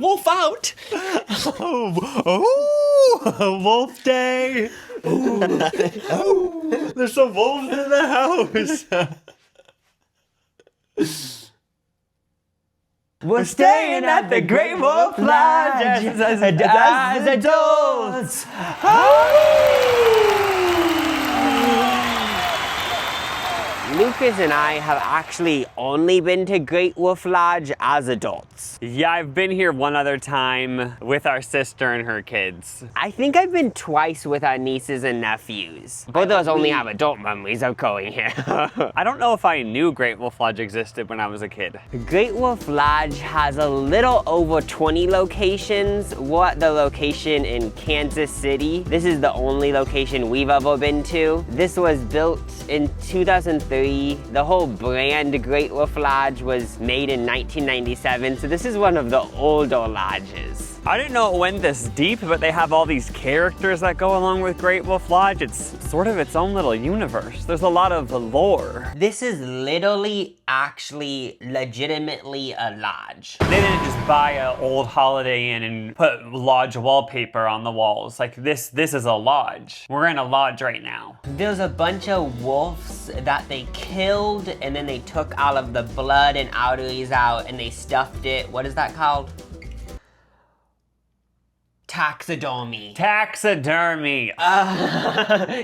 wolf out. Wolf day. There's some wolves in the house. We're staying at the Great Wolf Lodge as adults. Lucas and I have actually only been to Great Wolf Lodge as adults. Yeah, I've been here one other time with our sister and her kids. I think I've been twice with our nieces and nephews. Both of us only have adult memories of going here. I don't know if I knew Great Wolf Lodge existed when I was a kid. Great Wolf Lodge has a little over 20 locations. We're at the location in Kansas City. This is the only location we've ever been to. This was built in 2003. The whole brand Great Wolf Lodge was made in 1997, so this is one of the older lodges. I didn't know it went this deep, but they have all these characters that go along with Great Wolf Lodge. It's sort of its own little universe. There's a lot of lore. This is literally, actually, legitimately a lodge. They didn't just buy an old Holiday Inn and put lodge wallpaper on the walls. Like this is a lodge. We're in a lodge right now. There's a bunch of wolves that they killed, and then they took all of the blood and arteries out and they stuffed it. What is that called? Taxidermy. Taxidermy.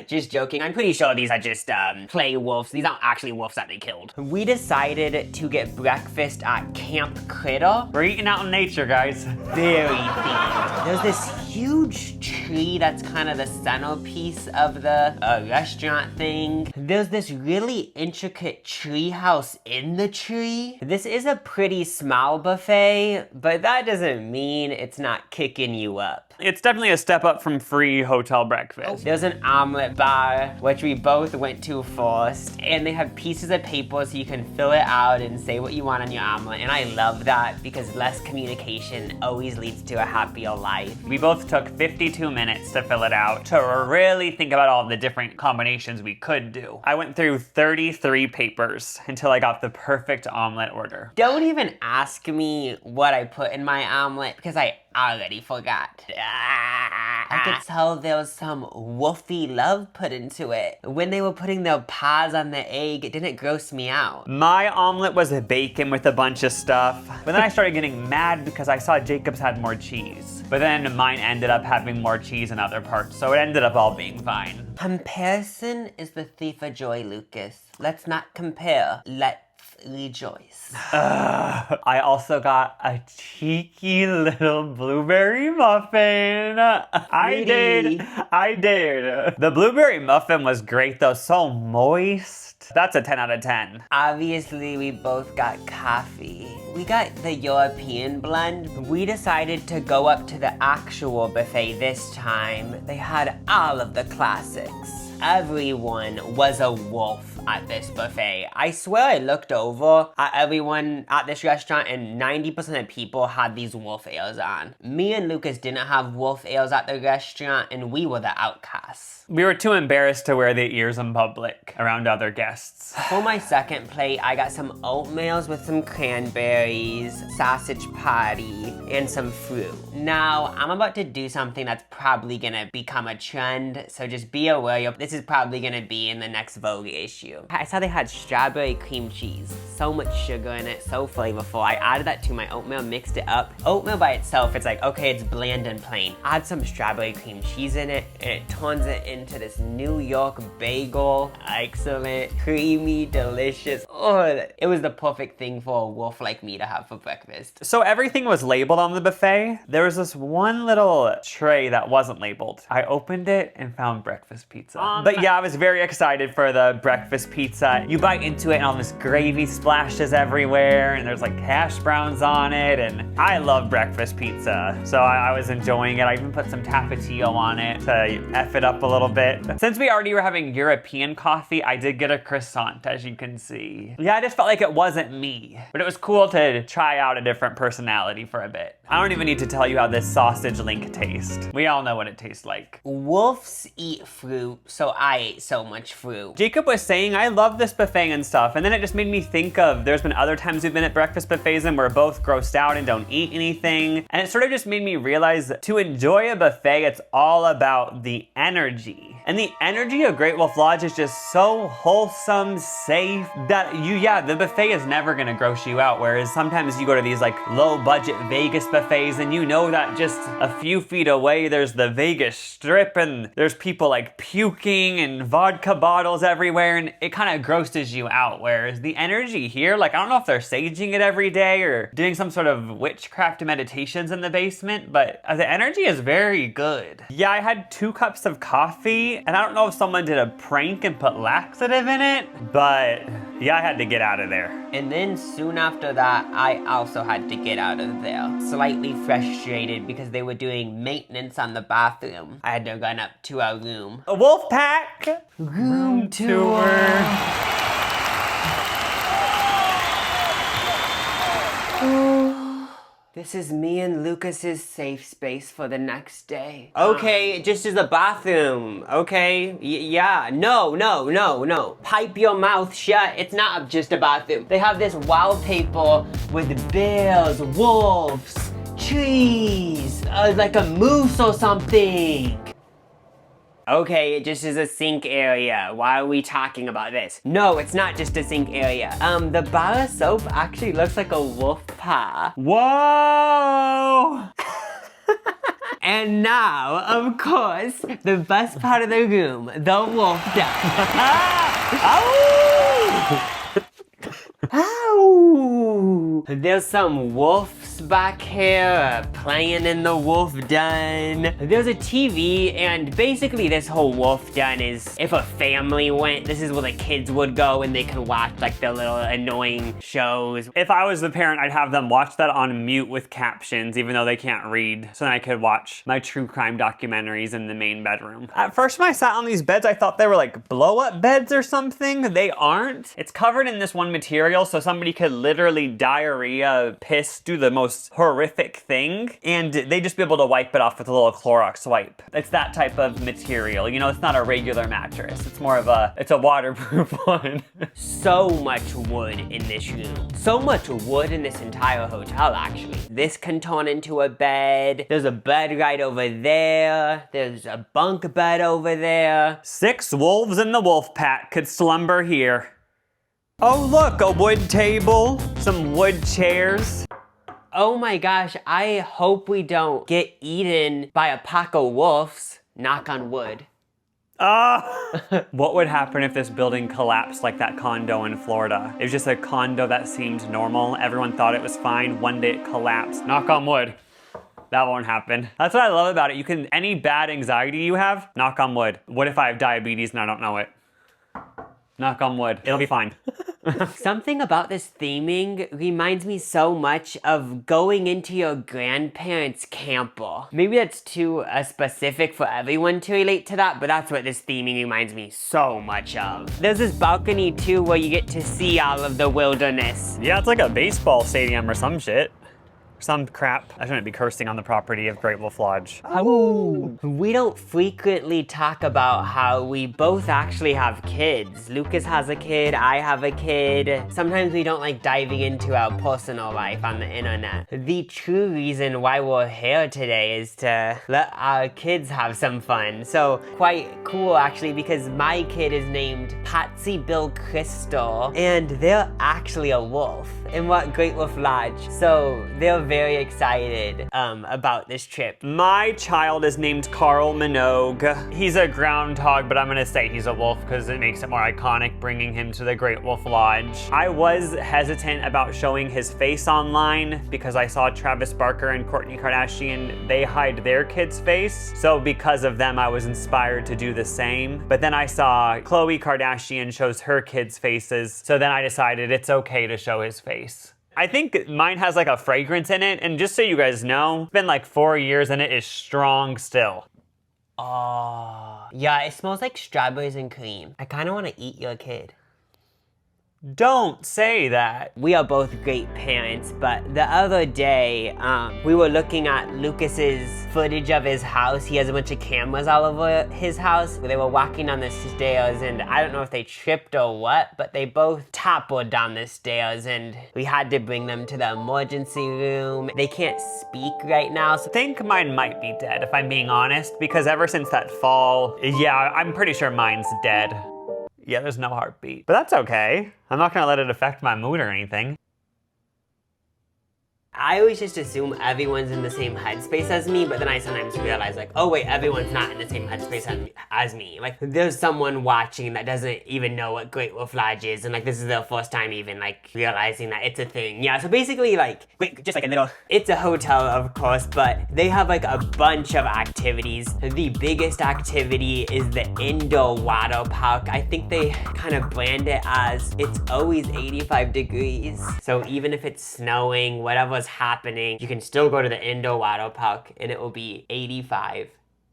Just joking. I'm pretty sure these are just play wolves. These aren't actually wolves that they killed. We decided to get breakfast at Camp Critter. We're eating out in nature, guys. Very themed. There's this huge tree that's kind of the centerpiece of the restaurant thing. There's this really intricate tree house in the tree. This is a pretty small buffet, but that doesn't mean it's not kicking you up. It's definitely a step up from free hotel breakfast. There's an omelet bar, which we both went to first, and they have pieces of paper so you can fill it out and say what you want on your omelet, and I love that because less communication always leads to a happier life. We both took 52 minutes to fill it out to really think about all the different combinations we could do. I went through 33 papers until I got the perfect omelet order. Don't even ask me what I put in my omelet because I already forgot. I could tell there was some woofy love put into it. When they were putting their paws on the egg, it didn't gross me out. My omelet was a bacon with a bunch of stuff, but then I started getting mad because I saw Jacob's had more cheese. But then mine ended up having more cheese in other parts, so it ended up all being fine. Comparison is the thief of joy, Lucas. Let's not compare. Let's rejoice. I also got a cheeky little blueberry muffin. I did. The blueberry muffin was great though, so moist. That's a 10 out of 10. Obviously, we both got coffee. We got the European blend. We decided to go up to the actual buffet this time. They had all of the classics. Everyone was a wolf at this buffet. I swear I looked over at everyone at this restaurant and 90% of people had these wolf ales on. Me and Lucas didn't have wolf ales at the restaurant and we were the outcasts. We were too embarrassed to wear the ears in public around other guests. For my second plate, I got some oatmeals with some cranberries, sausage patty, and some fruit. Now, I'm about to do something that's probably gonna become a trend, so just be aware, this is probably gonna be in the next Vogue issue. I saw they had strawberry cream cheese. So much sugar in it, so flavorful. I added that to my oatmeal, mixed it up. Oatmeal by itself, it's like, okay, it's bland and plain. Add some strawberry cream cheese in it, and it turns it into this New York bagel. Excellent, creamy, delicious. Oh, it was the perfect thing for a wolf like me to have for breakfast. So everything was labeled on the buffet. There was this one little tray that wasn't labeled. I opened it and found breakfast pizza. But yeah, I was very excited for the breakfast pizza. You bite into it and all this gravy splashes everywhere and there's like hash browns on it, and I love breakfast pizza. So I was enjoying it. I even put some tapatio on it to F it up a little bit. Since we already were having European coffee, I did get a croissant, as you can see. Yeah, I just felt like it wasn't me, but it was cool to try out a different personality for a bit. I don't even need to tell you how this sausage link tastes. We all know what it tastes like. Wolves eat fruit, so so I ate so much fruit. Jacob was saying, I love this buffet and stuff, and then it just made me think of, there's been other times we've been at breakfast buffets and we're both grossed out and don't eat anything, and it sort of just made me realize that to enjoy a buffet, it's all about the energy. And the energy of Great Wolf Lodge is just so wholesome, safe, that the buffet is never gonna gross you out, whereas sometimes you go to these like low budget Vegas buffets and you know that just a few feet away there's the Vegas Strip and there's people like puking and vodka bottles everywhere, and it kind of grosses you out, whereas the energy here, like I don't know if they're saging it every day or doing some sort of witchcraft meditations in the basement, but the energy is very good. Yeah, I had 2 cups of coffee, and I don't know if someone did a prank and put laxative in it, but yeah, I had to get out of there. And then soon after that, I also had to get out of there. Slightly frustrated because they were doing maintenance on the bathroom. I had to run up to our room. A wolf pack room tour. This is me and Lucas's safe space for the next day. Okay, just as a bathroom, okay? Yeah, no. Pipe your mouth shut. It's not just a bathroom. They have this wallpaper with bears, wolves, trees, like a moose or something. Okay, it just is a sink area. Why are we talking about this? No, it's not just a sink area. The bar of soap actually looks like a wolf paw. Whoa! And now, of course, the best part of the room, the wolf den. Ow! There's some wolves back here playing in the wolf den. There's a TV, and basically this whole wolf den is, if a family went, this is where the kids would go and they could watch like their little annoying shows. If I was the parent, I'd have them watch that on mute with captions, even though they can't read, so then I could watch my true crime documentaries in the main bedroom. At first when I sat on these beds, I thought they were like blow-up beds or something. They aren't. It's covered in this one material, so somebody could literally diarrhea, piss, do the most horrific thing, and they just be able to wipe it off with a little Clorox wipe. It's that type of material. You know, it's not a regular mattress. It's more of it's a waterproof one. So much wood in this room. So much wood in this entire hotel, actually. This can turn into a bed. There's a bed right over there. There's a bunk bed over there. 6 wolves in the wolf pack could slumber here. Oh look, a wood table, some wood chairs. Oh my gosh, I hope we don't get eaten by a pack of wolves. Knock on wood. What would happen if this building collapsed like that condo in Florida? It was just a condo that seemed normal. Everyone thought it was fine. One day it collapsed. Knock on wood. That won't happen. That's what I love about it. Any bad anxiety you have, knock on wood. What if I have diabetes and I don't know it? Knock on wood. It'll be fine. Something about this theming reminds me so much of going into your grandparents' camper. Maybe that's too specific for everyone to relate to that, but that's what this theming reminds me so much of. There's this balcony too where you get to see all of the wilderness. Yeah, it's like a baseball stadium or some shit. Some crap. I shouldn't be cursing on the property of Great Wolf Lodge. Oh. We don't frequently talk about how we both actually have kids. Lucas has a kid, I have a kid. Sometimes we don't like diving into our personal life on the internet. The true reason why we're here today is to let our kids have some fun. So quite cool actually, because my kid is named Patsy Bill Crystal, and they're actually a wolf in Great Wolf Lodge. So they're very excited about this trip. My child is named Carl Minogue. He's a groundhog, but I'm gonna say he's a wolf because it makes it more iconic bringing him to the Great Wolf Lodge. I was hesitant about showing his face online because I saw Travis Barker and Kourtney Kardashian, they hide their kid's face. So because of them, I was inspired to do the same. But then I saw Khloe Kardashian shows her kids' faces. So then I decided it's okay to show his face. I think mine has like a fragrance in it, and just so you guys know, it's been like 4 years and it is strong still. Oh, yeah, it smells like strawberries and cream. I kind of want to eat your kid. Don't say that. We are both great parents, but the other day, we were looking at Lucas's footage of his house. He has a bunch of cameras all over his house. They were walking down the stairs, and I don't know if they tripped or what, but they both toppled down the stairs, and we had to bring them to the emergency room. They can't speak right now, so I think mine might be dead, if I'm being honest, because ever since that fall, yeah, I'm pretty sure mine's dead. Yeah, there's no heartbeat. But that's okay. I'm not gonna let it affect my mood or anything. I always just assume everyone's in the same headspace as me, but then I sometimes realize like, oh wait, everyone's not in the same headspace as me. Like, there's someone watching that doesn't even know what Great Wolf Lodge is, and like this is their first time even like realizing that it's a thing. Yeah, so basically like, just like a little, it's a hotel of course, but they have like a bunch of activities. The biggest activity is the indoor water park. I think they kind of brand it as it's always 85 degrees. So even if it's snowing, whatever's happening, you can still go to the indoor water park and it will be 85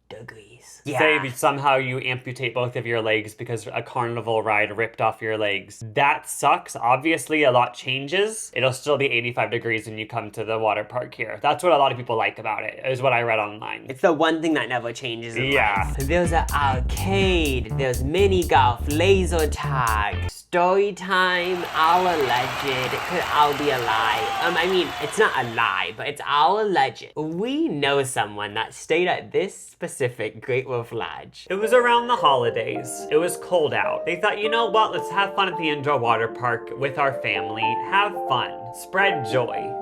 degrees. Yeah. Say somehow you amputate both of your legs because a carnival ride ripped off your legs. That sucks. Obviously, a lot changes. It'll still be 85 degrees when you come to the water park here. That's what a lot of people like about it, is what I read online. It's the one thing that never changes in life. There's an arcade, there's mini golf, laser tag, story time, all alleged. It could all be a lie. I mean, it's not a lie, but it's all alleged. We know someone that stayed at this specific Great Wolf Lodge. It was around the holidays. It was cold out. They thought, you know what, let's have fun at the indoor water park with our family. Have fun. Spread joy.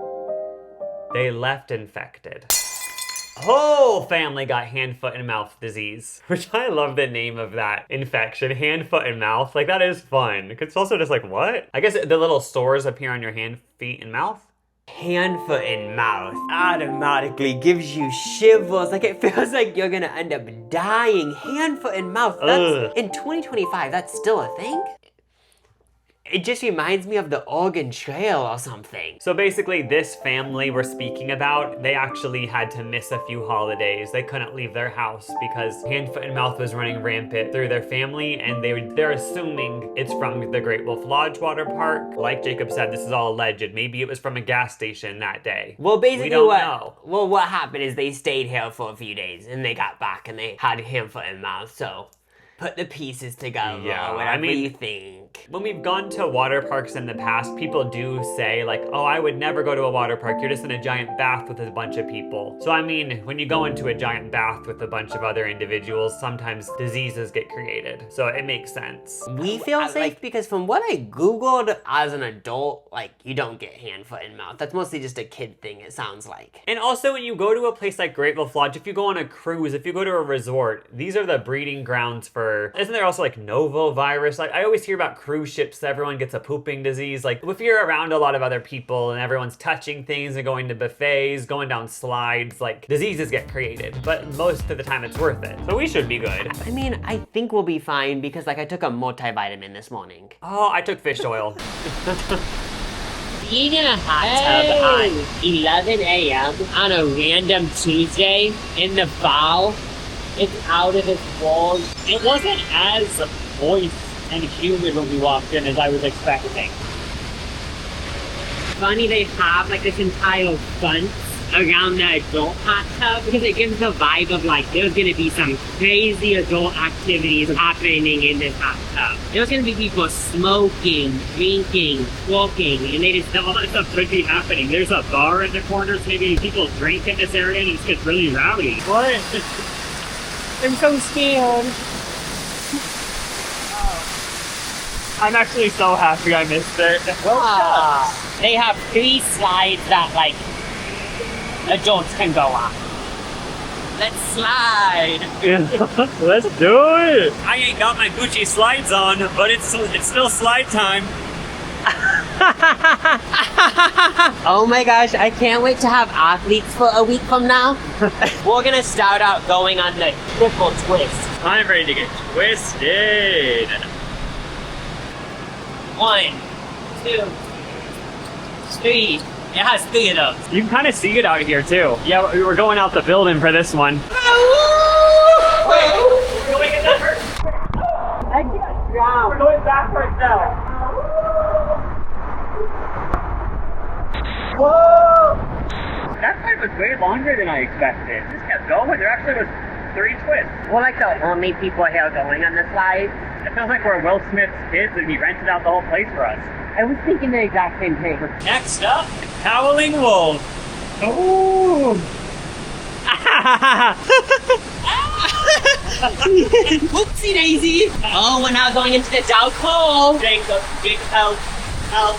They left infected. Whole family got hand, foot, and mouth disease, which I love the name of that infection, hand, foot, and mouth. Like, that is fun. It's also just like, what? I guess the little sores appear on your hand, feet, and mouth. Hand, foot, and mouth automatically gives you shivers. Like, it feels like you're gonna end up dying. Hand, foot, and mouth. That's, in 2025, that's still a thing? It just reminds me of the Oregon Trail or something. So basically, this family we're speaking about, they actually had to miss a few holidays. They couldn't leave their house because hand, foot, and mouth was running rampant through their family, and they're assuming it's from the Great Wolf Lodge water park. Like Jacob said, this is all alleged. Maybe it was from a gas station that day. Well, basically, we don't know. Well, what happened is they stayed here for a few days, and they got back, and they had hand, foot, and mouth, so put the pieces together, whatever you think. When we've gone to water parks in the past, people do say like, oh, I would never go to a water park. You're just in a giant bath with a bunch of people. So I mean, when you go into a giant bath with a bunch of other individuals, sometimes diseases get created. So it makes sense. We feel safe because from what I Googled as an adult, like, you don't get hand, foot, and mouth. That's mostly just a kid thing, it sounds like. And also when you go to a place like Great Wolf Lodge, if you go on a cruise, if you go to a resort, these are the breeding grounds for, isn't there also like novovirus? Like, I always hear about cruise ships, everyone gets a pooping disease. Like, if you're around a lot of other people and everyone's touching things and going to buffets, going down slides, like, diseases get created. But most of the time it's worth it. So we should be good. I mean, I think we'll be fine because like I took a multivitamin this morning. Oh, I took fish oil. Being in a hot tub at 11 a.m. on a random Tuesday in the fall, it's out of its world. It wasn't as moist and humid when we walked in as I was expecting. Funny they have like this entire fence around the adult hot tub because it gives the vibe of like there's gonna be some crazy adult activities happening in this hot tub. There's gonna be people smoking, drinking, smoking, and they just all that stuff could be happening. There's a bar in the corners, maybe people drink in this area and it just gets really rowdy. What? I'm so scared. I'm actually so happy I missed it. They have 3 slides that like adults can go on. Let's slide. Let's do it. I ain't got my Gucci slides on, but it's still slide time. Oh my gosh, I can't wait to have athletes for a week from now. We're gonna start out going on the triple twist. I'm ready to get twisted. 1, 2, 3. It has 3 of those. You can kind of see it out here too. Yeah, we're going out the building for this one. Wait, we're going another. I can't drown. We're going backwards now. Whoa! That slide was way longer than I expected. Just kept going. There actually was 3 twists. We're like the only people here going on the slides. It feels like we're Will Smith's kids and he rented out the whole place for us. I was thinking the exact same thing. Next up, Howling Wolf. Oh! Whoopsie daisy! Oh, we're now going into the dark hole! Jacob, big help, help.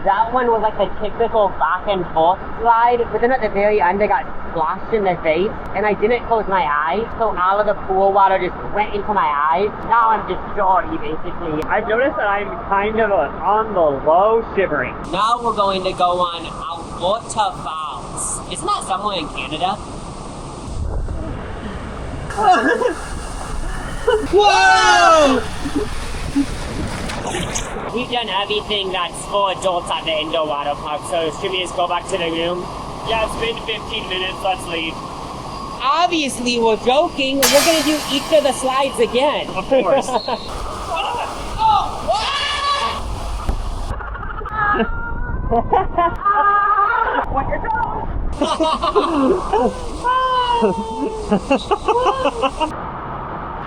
That one was like the typical back and forth slide, but then at the very end I got splashed in the face, and I didn't close my eyes, so all of the pool water just went into my eyes. Now I'm destroyed, basically. I've noticed that I'm kind of on the low shivering. Now we're going to go on Alberta Falls. Isn't that somewhere in Canada? Whoa! We've done everything that's for adults at the indoor water park, so should we just go back to the room? Yeah, it's been 15 minutes, let's leave. Obviously, we're joking. We're gonna do each of the slides again. Of course. What your dog?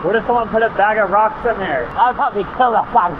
What if someone put a bag of rocks in there? I'll probably kill that one.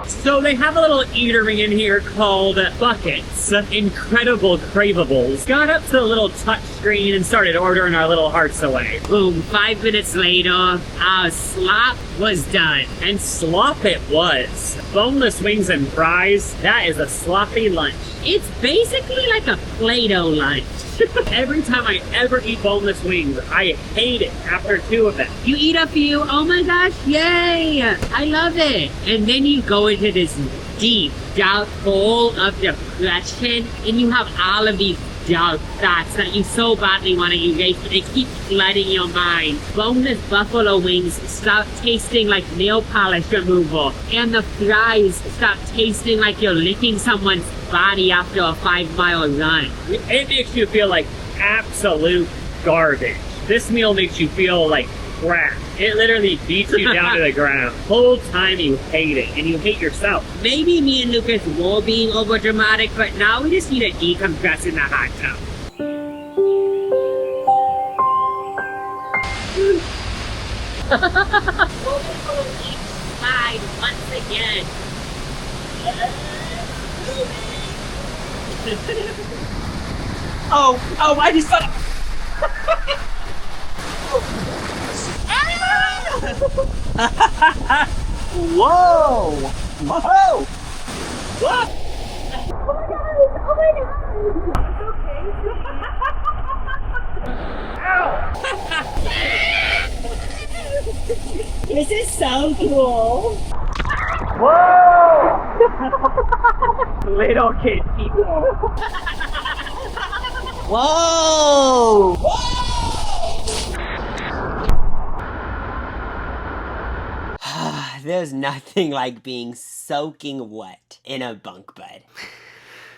So they have a little eatery in here called Buckets. Incredible cravables. Got up to the little touch screen and started ordering our little hearts away. Boom, 5 minutes later, our slop was done. And slop it was. Boneless wings and fries, that is a sloppy lunch. It's basically like a Play-Doh lunch. Every time I ever eat boneless wings, I hate it after 2 of them. You eat a few, oh my gosh, yay! I love it. And then you go into this deep, dark hole of depression, and you have all of these dark thoughts that you so badly want to erase, but they keep flooding your mind. Boneless buffalo wings start tasting like nail polish removal, and the fries start tasting like you're licking someone's body after a 5-mile run. It makes you feel like absolute garbage. This meal makes you feel like crap. It literally beats you down to the ground. The whole time you hate it, and you hate yourself. Maybe me and Lucas were being over dramatic, but now we just need to decompress in the hot tub. Slide once again. Oh, I just got Whoa! Whoa! What? Oh my god! Oh my god! It's okay. This is so cool. Whoa! Little kid people. Whoa! There's nothing like being soaking wet in a bunk bed.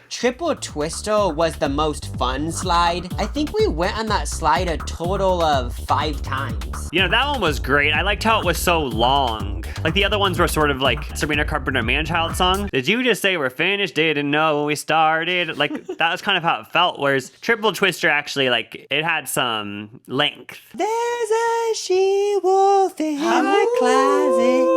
Triple Twister was the most fun slide. I think we went on that slide a total of 5 times. You know, that one was great. I liked how it was so long. Like the other ones were sort of like Sabrina Carpenter Man-Child song. Did you just say we're finished? Didn't know we started? Like that was kind of how it felt. Whereas Triple Twister actually, like, it had some length. There's a she-wolf in my closet.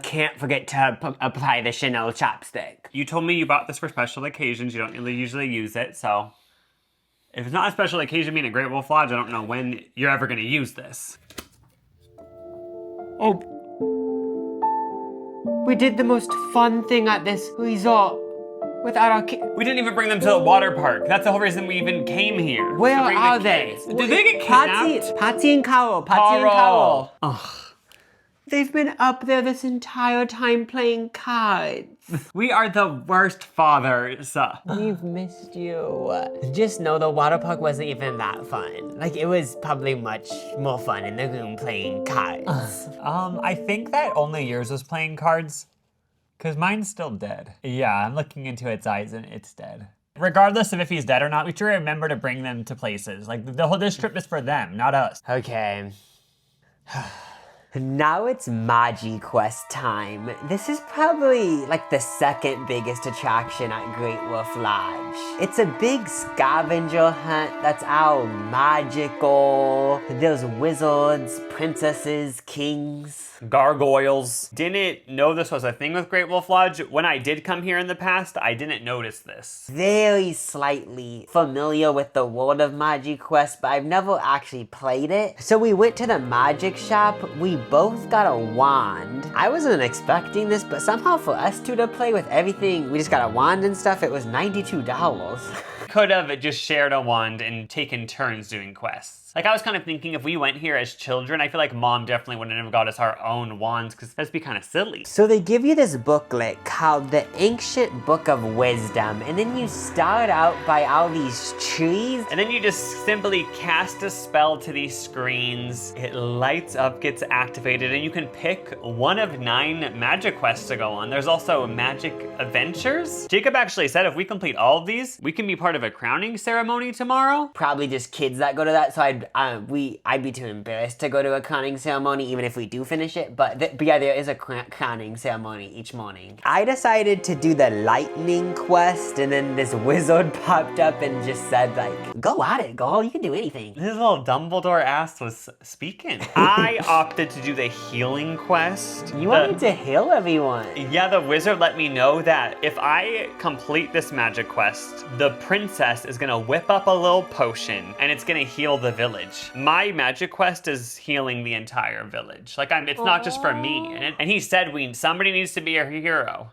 Can't forget to apply the Chanel chapstick. You told me you bought this for special occasions. You don't usually use it, so if it's not a special occasion being a Great Wolf Lodge, I don't know when you're ever going to use this. Oh. We did the most fun thing at this resort without our kids. We didn't even bring them to the water park. That's the whole reason we even came here. Where to bring the are they? kids. Did they get kidnapped? Patty and Carol. Patty and Carol. Ugh. They've been up there this entire time playing cards. We are the worst fathers. We've missed you. Just know the water park wasn't even that fun. Like, it was probably much more fun in the room playing cards. I think that only yours was playing cards, because mine's still dead. Yeah, I'm looking into its eyes and it's dead. Regardless of if he's dead or not, we should remember to bring them to places. Like, this trip is for them, not us. Okay. Now it's MagiQuest time. This is probably like the second biggest attraction at Great Wolf Lodge. It's a big scavenger hunt that's all magical. There's wizards, princesses, kings. Gargoyles. Didn't know this was a thing with Great Wolf Lodge. When I did come here in the past, I didn't notice this. Very slightly familiar with the world of MagiQuest, but I've never actually played it. So we went to the magic shop. We both got a wand. I wasn't expecting this, but somehow for us two to play with everything, we just got a wand and stuff, it was $92. Could have just shared a wand and taken turns doing quests. Like, I was kind of thinking if we went here as children, I feel like Mom definitely wouldn't have got us our own wands, because that'd be kind of silly. So they give you this booklet called The Ancient Book of Wisdom, and then you start out by all these trees. And then you just simply cast a spell to these screens. It lights up, gets activated, and you can pick one of 9 magic quests to go on. There's also magic adventures. Jacob actually said if we complete all of these, we can be part of a crowning ceremony tomorrow. Probably just kids that go to that, so I'd be too embarrassed to go to a crowning ceremony even if we do finish it, but yeah, there is a crowning ceremony each morning. I decided to do the lightning quest, and then this wizard popped up and just said like, go at it, girl, you can do anything. This little Dumbledore ass was speaking. I opted to do the healing quest. You wanted to heal everyone. Yeah, the wizard let me know that if I complete this magic quest, the princess is gonna whip up a little potion and it's gonna heal the village. My magic quest is healing the entire village. Like, it's not just for me. And he said somebody needs to be a hero.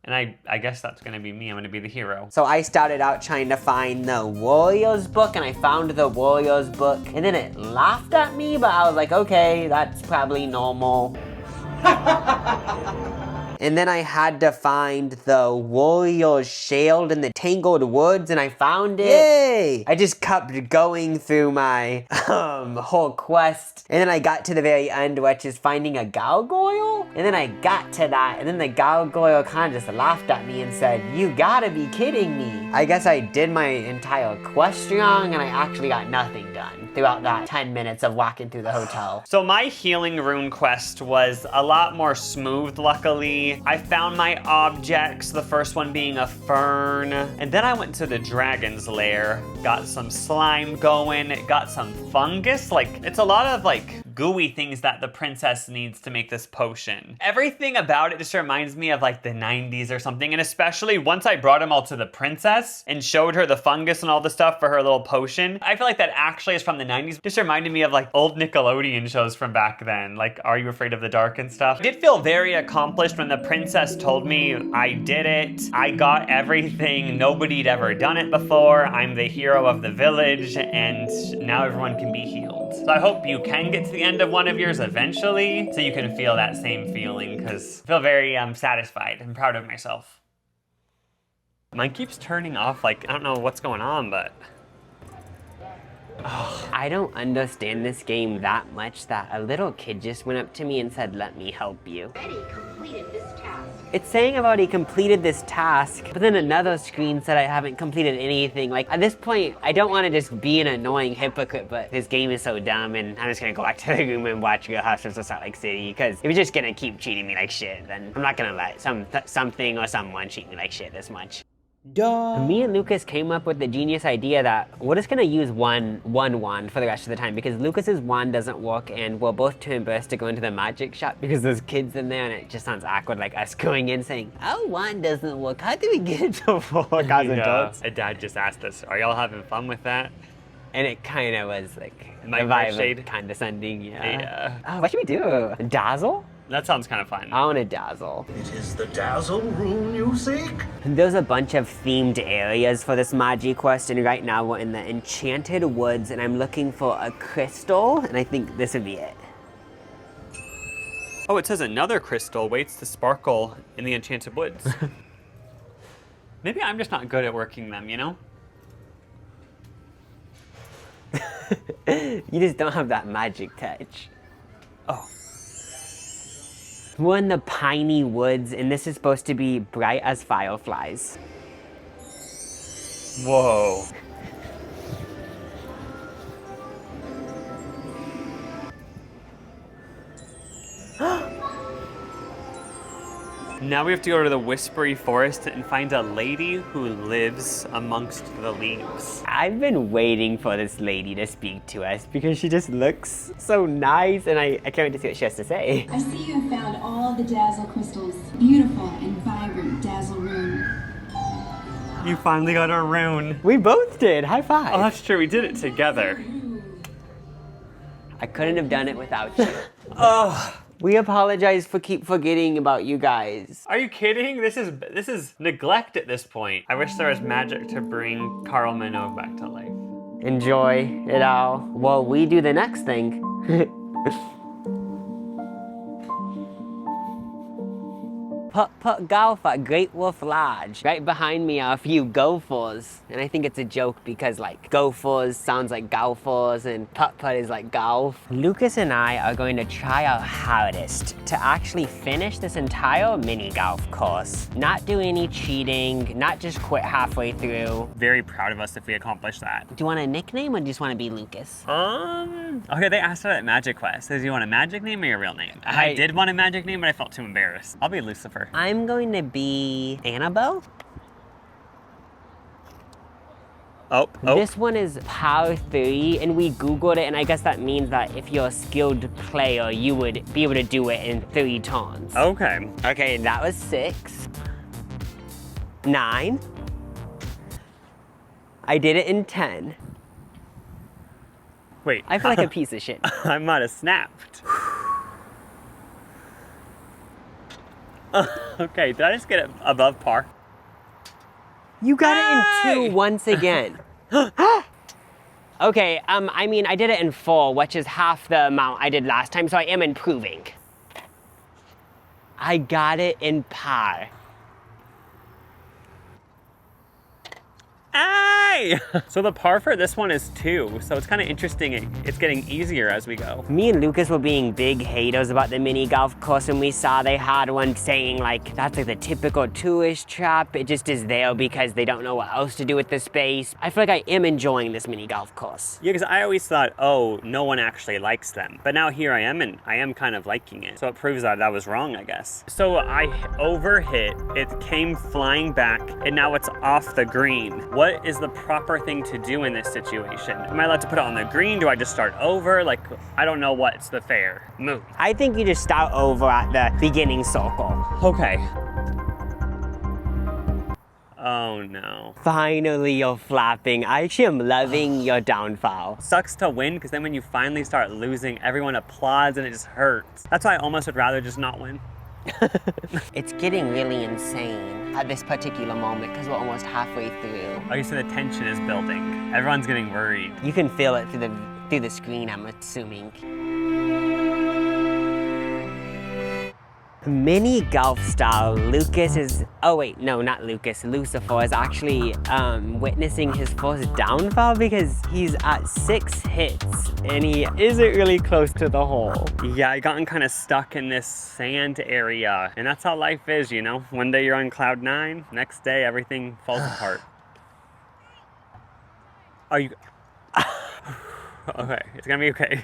And I guess that's gonna be me. I'm gonna be the hero. So I started out trying to find the Warriors book, and I found the Warriors book, and then it laughed at me, but I was like, okay, that's probably normal. And then I had to find the Warrior's Shield in the Tangled Woods, and I found it. Yay! I just kept going through my whole quest, and then I got to the very end, which is finding a gargoyle. And then I got to that, and then the gargoyle kind of just laughed at me and said, you gotta be kidding me. I guess I did my entire quest wrong, and I actually got nothing done throughout that 10 minutes of walking through the hotel. So my healing rune quest was a lot more smooth, luckily. I found my objects, the first one being a fern, and then I went to the dragon's lair, got some slime going, got some fungus. Like, it's a lot of like gooey things that the princess needs to make this potion. Everything about it just reminds me of like the 90s or something, and especially once I brought them all to the princess and showed her the fungus and all the stuff for her little potion, I feel like that actually is from the 90s. Just reminded me of like old Nickelodeon shows from back then, like Are You Afraid of the Dark and stuff. I did feel very accomplished when the princess told me I did it. I got everything. Nobody'd ever done it before. I'm the hero of the village, and now everyone can be healed. So I hope you can get to the end of one of yours eventually, so you can feel that same feeling, because I feel very satisfied and proud of myself. Mine keeps turning off, like, I don't know what's going on, but... Oh, I don't understand this game that much that a little kid just went up to me and said, let me help you. Completed this task. It's saying I've already completed this task, but then another screen said I haven't completed anything. Like, at this point, I don't want to just be an annoying hypocrite, but this game is so dumb, and I'm just gonna go back to the room and watch Real Housewives of Salt Lake City, because if you're just gonna keep treating me like shit, then I'm not gonna let something or someone treat me like shit this much. Duh. Me and Lucas came up with the genius idea that we're just gonna use one wand for the rest of the time, because Lucas's wand doesn't work, and we're both too embarrassed to go into the magic shop because there's kids in there, and it just sounds awkward, like us going in saying, our wand doesn't work. How do we get it to work as adults? Dad just asked us, are y'all having fun with that? And it kind of was like My the vibe shade. of condescending, Yeah. Oh, what should we do? Dazzle? That sounds kind of fun. I want to dazzle. It is the dazzle rune you seek? There's a bunch of themed areas for this MagiQuest, and right now we're in the Enchanted Woods, and I'm looking for a crystal, and I think this would be it. Oh, it says another crystal waits to sparkle in the enchanted woods. Maybe I'm just not good at working them, you know? You just don't have that magic touch. Oh. We're in the piney woods, and this is supposed to be bright as fireflies. Whoa. Now we have to go to the whispery forest and find a lady who lives amongst the leaves. I've been waiting for this lady to speak to us because she just looks so nice, and I can't wait to see what she has to say. I see you have found all the dazzle crystals. Beautiful and vibrant dazzle rune. You finally got a rune. We both did. High five. Oh, that's true. We did it together. I couldn't have done it without you. Oh. We apologize for keep forgetting about you guys. Are you kidding? This is neglect at this point. I wish there was magic to bring Carl Minot back to life. Enjoy it all while we do the next thing. Put golf at Great Wolf Lodge. Right behind me are a few gophers. And I think it's a joke because like gophers sounds like golfers and putt-putt is like golf. Lucas and I are going to try our hardest to actually finish this entire mini golf course. Not do any cheating, not just quit halfway through. Very proud of us if we accomplish that. Do you want a nickname or do you just want to be Lucas? Okay, they asked that at MagiQuest. Do you want a magic name or your real name? I did want a magic name, but I felt too embarrassed. I'll be Lucifer. I'm going to be Annabelle. Oh. This one is power 3, and we Googled it, and I guess that means that if you're a skilled player, you would be able to do it in 3 turns. Okay. Okay, that was 6. 9. I did it in 10. Wait. I feel like a piece of shit. I might have snapped. Okay, did I just get it above par? You got it in 2 once again. Okay, I mean, I did it in 4, which is half the amount I did last time, so I am improving. I got it in par. Hey! So the par for this one is 2, so it's kind of interesting. It's getting easier as we go. Me and Lucas were being big haters about the mini golf course when we saw they had one, saying like, that's like the typical tourist trap. It just is there because they don't know what else to do with the space. I feel like I am enjoying this mini golf course. Yeah, because I always thought, oh, no one actually likes them. But now here I am, and I am kind of liking it. So it proves that I was wrong, I guess. So I overhit, it came flying back, and now it's off the green. What is the proper thing to do in this situation? Am I allowed to put it on the green? Do I just start over? Like, I don't know what's the fair move. I think you just start over at the beginning circle. Okay. Oh no. Finally, you're flapping. I actually am loving your downfall. Sucks to win, because then when you finally start losing, everyone applauds and it just hurts. That's why I almost would rather just not win. It's getting really insane at this particular moment because we're almost halfway through. Oh, you said the tension is building. Everyone's getting worried. You can feel it through the screen, I'm assuming. Mini golf style, Lucas is, oh wait, no, not Lucas, Lucifer is actually witnessing his first downfall because he's at 6 hits and he isn't really close to the hole. Yeah, I gotten kind of stuck in this sand area, and that's how life is, you know? One day you're on cloud 9, next day everything falls apart. Are you... Okay, it's gonna be okay.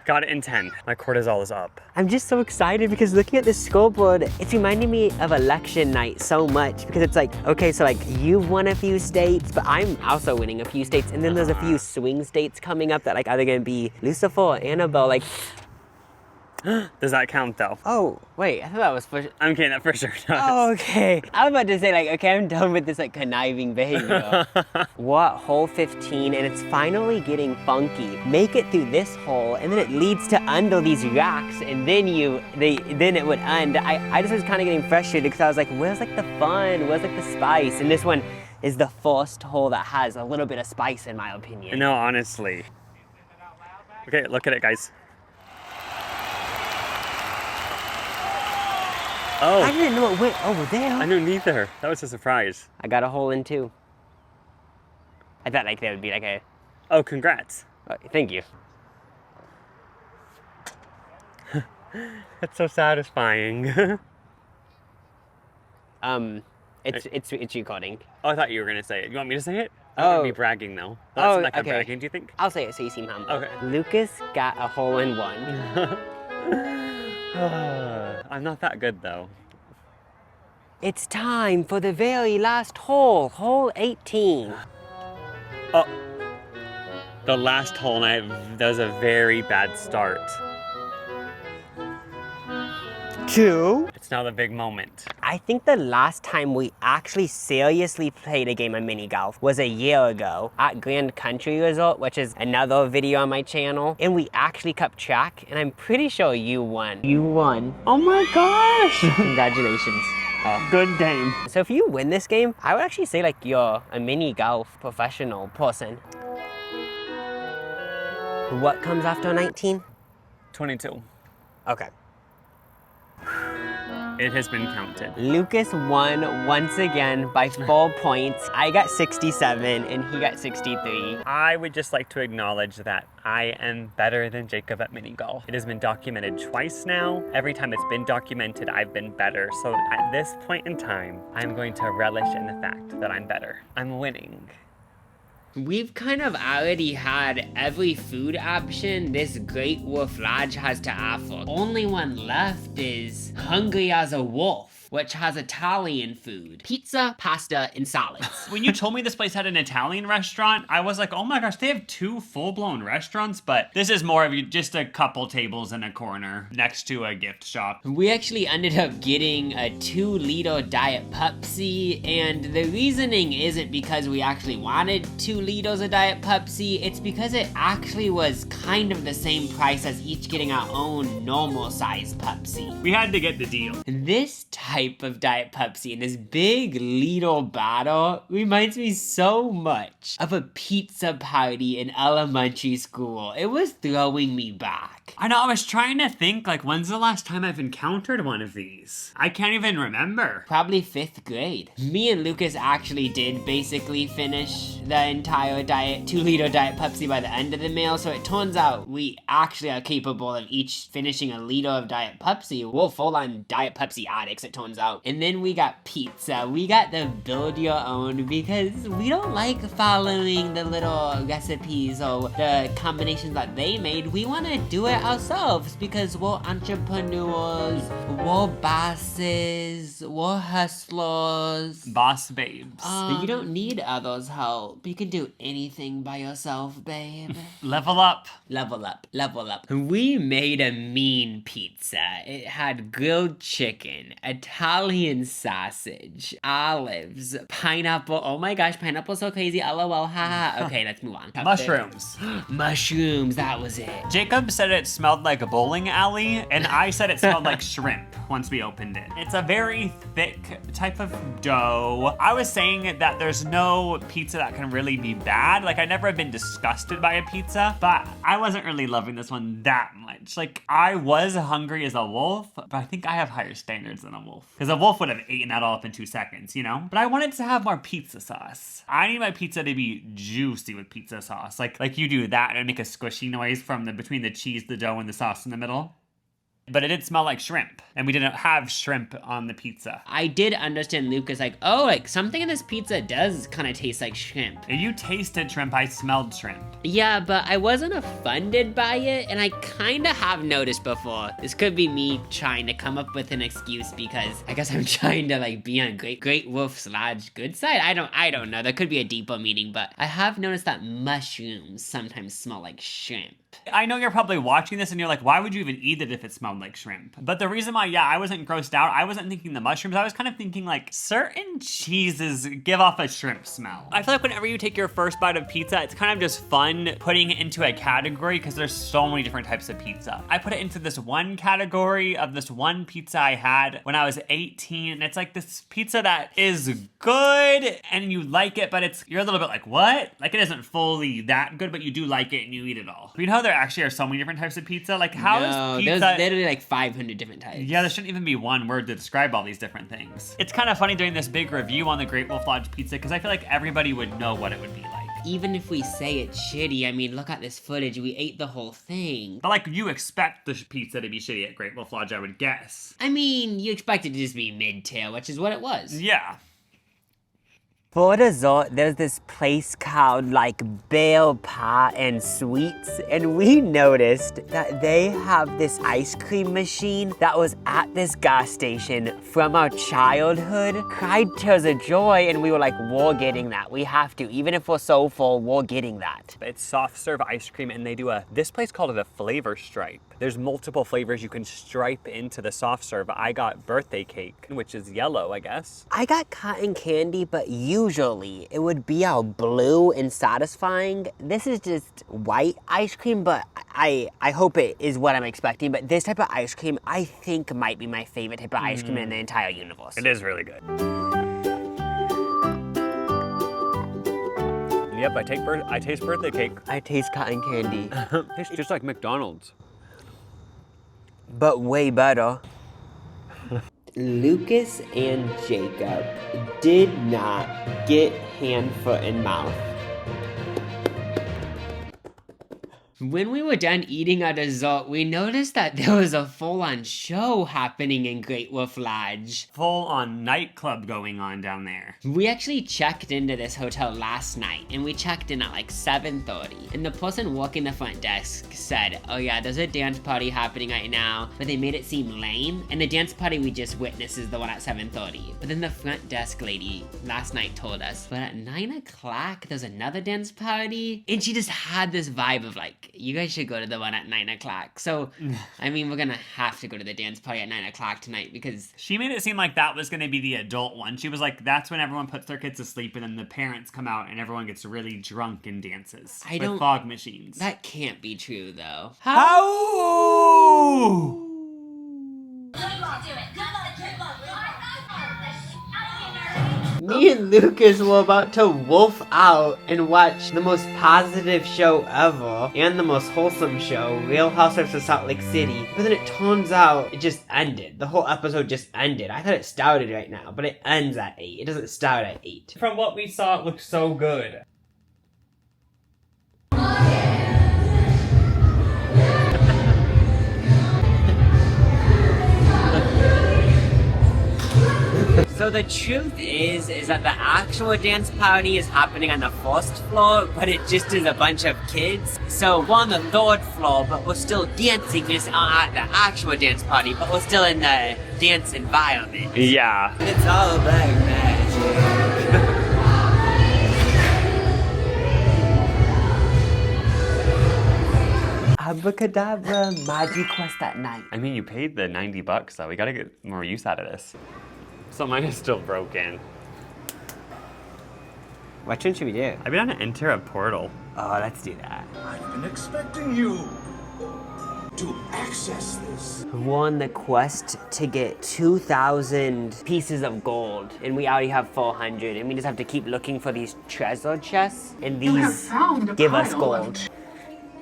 Got it in 10. My cortisol is up. I'm just so excited because looking at this scoreboard, it's reminding me of election night so much because it's like, okay, so like you've won a few states, but I'm also winning a few states, and then there's a few swing states coming up that like are they gonna be Lucifer or Annabelle, like. Does that count though? Oh, wait, I thought that was for... I'm kidding, that for sure does. Oh, okay. I was about to say like, okay, I'm done with this like conniving behavior. What, hole 15, and it's finally getting funky. Make it through this hole, and then it leads to under these rocks, and then then it would end. I just was kind of getting frustrated because I was like, where's like the fun? Where's like the spice? And this one is the first hole that has a little bit of spice in my opinion. No, honestly. Okay, look at it, guys. Oh. I didn't know it went over there. I knew neither. That was a surprise. I got a hole in two. I thought like there would be like a... Oh, congrats. Thank you. That's so satisfying. It's recording. Oh, I thought you were gonna say it. You want me to say it? I Oh. don't wanna be bragging though. That's Oh, not like I'm okay. bragging, do you think? I'll say it so you seem humble. Okay. Lucas got a hole in one. I'm not that good though. It's time for the very last hole, hole 18. Oh. The last hole that was a very bad start. 2. It's now the big moment. I think the last time we actually seriously played a game of mini golf was a year ago at Grand Country Resort, which is another video on my channel. And we actually kept track, and I'm pretty sure you won. You won. Oh my gosh! Congratulations. Good game. So if you win this game, I would actually say like you're a mini golf professional person. What comes after 19? 22. Okay. It has been counted. Lucas won once again by 4 points. I got 67 and he got 63. I would just like to acknowledge that I am better than Jacob at mini golf. It has been documented twice now. Every time it's been documented, I've been better. So at this point in time, I'm going to relish in the fact that I'm better. I'm winning. We've kind of already had every food option this Great Wolf Lodge has to offer. Only one left is Hungry as a Wolf, which has Italian food. Pizza, pasta, and salads. When you told me this place had an Italian restaurant, I was like, oh my gosh, they have 2 full-blown restaurants, but this is more of just a couple tables in a corner next to a gift shop. We actually ended up getting a 2-liter Diet Pepsi, and the reasoning isn't because we actually wanted 2 liters of Diet Pepsi, it's because it actually was kind of the same price as each getting our own normal size Pepsi. We had to get the deal. This type of Diet Pepsi in this big little bottle reminds me so much of a pizza party in elementary school. It was throwing me back. I know, I was trying to think, like, when's the last time I've encountered one of these? I can't even remember. Probably 5th grade. Me and Lucas actually did basically finish the entire 2-liter Diet Pepsi by the end of the meal, so it turns out we actually are capable of each finishing a liter of Diet Pepsi. We're full-on Diet Pepsi addicts, it turns out. And then we got pizza. We got the build your own because we don't like following the little recipes or the combinations that they made. We want to do it ourselves because we're entrepreneurs, we're bosses, we're hustlers. Boss babes. You don't need others' help. You can do anything by yourself, babe. Level up. Level up, level up. We made a mean pizza. It had grilled chicken, Italian sausage, olives, pineapple. Oh my gosh, pineapple's so crazy. LOL, haha. Okay, let's move on. Mushrooms. Mushrooms, that was it. Jacob said it smelled like a bowling alley, and I said it smelled like shrimp once we opened it. It's a very thick type of dough. I was saying that there's no pizza that can really be bad. Like, I never have been disgusted by a pizza, but I wasn't really loving this one that much. Like, I was hungry as a wolf, but I think I have higher standards than a wolf. Because a wolf would have eaten that all up in 2 seconds, you know? But I wanted to have more pizza sauce. I need my pizza to be juicy with pizza sauce. Like you do that and make a squishy noise from between the cheese, the dough, and the sauce in the middle. But it did smell like shrimp, and we didn't have shrimp on the pizza. I did understand Lucas like, oh, like something in this pizza does kind of taste like shrimp. If you tasted shrimp, I smelled shrimp. Yeah, but I wasn't offended by it, and I kind of have noticed before. This could be me trying to come up with an excuse because I guess I'm trying to like be on Great Wolf's Lodge good side. I don't know. There could be a deeper meaning, but I have noticed that mushrooms sometimes smell like shrimp. I know you're probably watching this and you're like, why would you even eat it if it smelled like shrimp? But the reason why, yeah, I wasn't grossed out, I wasn't thinking the mushrooms, I was kind of thinking like, certain cheeses give off a shrimp smell. I feel like whenever you take your first bite of pizza, it's kind of just fun putting it into a category because there's so many different types of pizza. I put it into this one category of this one pizza I had when I was 18, and it's like this pizza that is good and you like it, but you're a little bit like, what? Like, it isn't fully that good, but you do like it and you eat it all. You know how there actually are so many different types of pizza? Like, how is pizza? There's literally literally like 500 different types. Yeah, there shouldn't even be one word to describe all these different things. It's kind of funny doing this big review on the Great Wolf Lodge pizza because I feel like everybody would know what it would be like. Even if we say it's shitty, I mean, look at this footage. We ate the whole thing. But like, you expect the pizza to be shitty at Great Wolf Lodge, I would guess. I mean, you expect it to just be mid-tier, which is what it was. Yeah. For dessert, there's this place called like Bale Pie and Sweets, and we noticed that they have this ice cream machine that was at this gas station from our childhood. Cried tears of joy, and we were like, we're getting that. We have to. Even if we're so full, we're getting that. It's soft serve ice cream, and they do this place called it a flavor stripe. There's multiple flavors you can stripe into the soft serve. I got birthday cake, which is yellow, I guess. I got cotton candy, but usually it would be all blue and satisfying. This is just white ice cream, but I hope it is what I'm expecting. But this type of ice cream, I think might be my favorite type of ice cream in the entire universe. It is really good. Yep, I taste birthday cake. I taste cotton candy, Tastes just like McDonald's. but way better. Lucas and Jacob did not get hand, foot, and mouth. When we were done eating our dessert, we noticed that there was a full-on show happening in Great Wolf Lodge. Full-on nightclub going on down there. We actually checked into this hotel last night, and we checked in at like 7:30. And the person working the front desk said, oh yeah, there's a dance party happening right now, but they made it seem lame. And the dance party we just witnessed is the one at 7:30. But then the front desk lady last night told us, but at 9 o'clock, there's another dance party. And she just had this vibe of like, you guys should go to the one at 9 o'clock. So, I mean, we're gonna have to go to the dance party at 9 o'clock tonight because... She made it seem like that was gonna be the adult one. She was like, that's when everyone puts their kids to sleep and then the parents come out and everyone gets really drunk and dances. With fog machines. That can't be true, though. How? Me and Lucas were about to wolf out and watch the most positive show ever and the most wholesome show, Real Housewives of Salt Lake City. But then it turns out it just ended. The whole episode just ended. I thought it started right now, but it ends at 8. It doesn't start at 8. From what we saw, it looked so good. So the truth is that the actual dance party is happening on the first floor, but it just is a bunch of kids. So we're on the 3rd floor, but we're still dancing, just not at the actual dance party, but we're still in the dance environment. Yeah. It's all about magic. Abracadabra, MagiQuest at night. I mean, you paid the $90 though. We gotta get more use out of this. So mine is still broken. What should we do? I've been on to enter a portal. Oh, let's do that. I've been expecting you to access this. We're on the quest to get 2,000 pieces of gold, and we already have 400, and we just have to keep looking for these treasure chests, and these give us gold.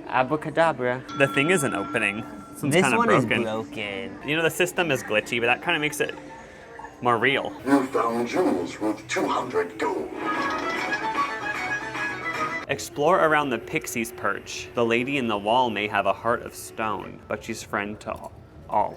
Abracadabra. The thing isn't opening. This kind of one broken. is broken. You know, the system is glitchy, but that kind of makes it more real. You found jewels worth 200 gold. Explore around the Pixie's Perch. The lady in the wall may have a heart of stone, but she's friend to all. Gold.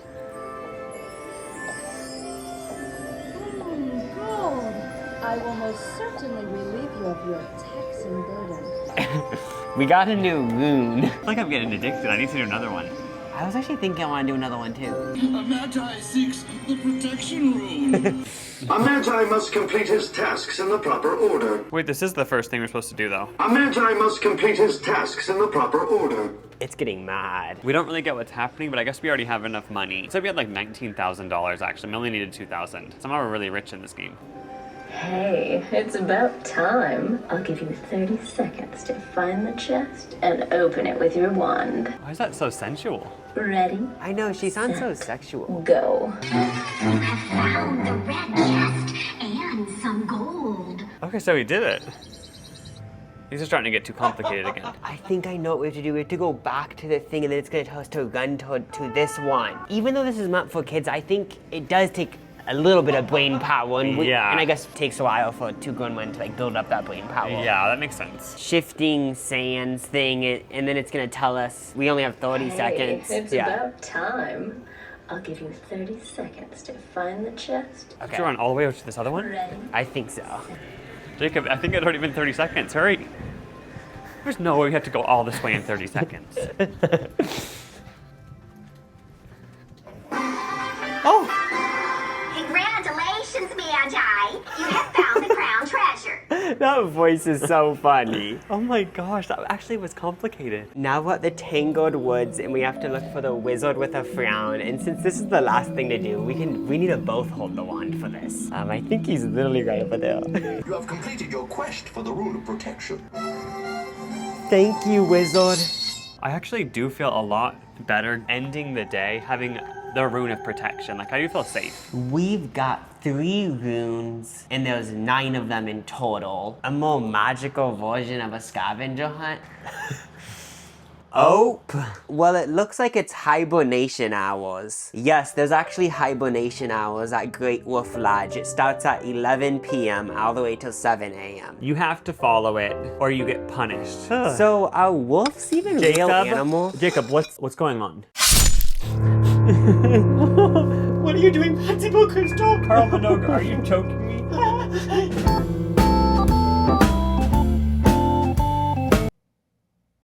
I will most certainly relieve you of your taxing burden. We got a new rune. I feel like I'm getting addicted. I need to do another one. I was actually thinking I want to do another one too. A Magi seeks the protection rune. A Magi must complete his tasks in the proper order. Wait, this is the first thing we're supposed to do, though. A Magi must complete his tasks in the proper order. It's getting mad. We don't really get what's happening, but I guess we already have enough money. So we had like $19,000 actually. We only needed $2,000. Somehow we're really rich in this game. Hey, it's about time. I'll give you 30 seconds to find the chest and open it with your wand. Why is that so sensual? Ready? I know, she sounds so sexual. Go. Found the red chest and some gold. Okay, so we did it. These are starting to get too complicated again. I think I know what we have to do. We have to go back to the thing and then it's gonna tell us to run to this one. Even though this is meant for kids, I think it does take a little bit of brain power. And Yeah. And I guess it takes a while for two grown men to like build up that brain power. Yeah, that makes sense. Shifting sands thing, and then it's gonna tell us we only have 30 seconds. It's about time. I'll give you 30 seconds to find the chest. Did you run all the way over to this other one? Ready? I think so. Jacob, I think it had already been 30 seconds. Hurry. There's no way we have to go all this way in 30 seconds. Oh! Congratulations, Magi. You have found the crown treasure. That voice is so funny. Oh my gosh, that actually was complicated. Now we're at the Tangled Woods and we have to look for the wizard with a frown. And since this is the last thing to do, we need to both hold the wand for this. I think he's literally right over there. You have completed your quest for the rune of protection. Thank you, wizard. I actually do feel a lot better ending the day having the rune of protection. Like, I do feel safe. We've got 3 runes and there's 9 of them in total. A more magical version of a scavenger hunt. Oh, well, it looks like it's hibernation hours. Yes, there's actually hibernation hours at Great Wolf Lodge. It starts at 11 p.m. all the way till 7 a.m. You have to follow it or you get punished. So are wolves even real animals? Jacob, what's going on? What are you doing, Principal Crystal? Carl Minogue, are you choking me?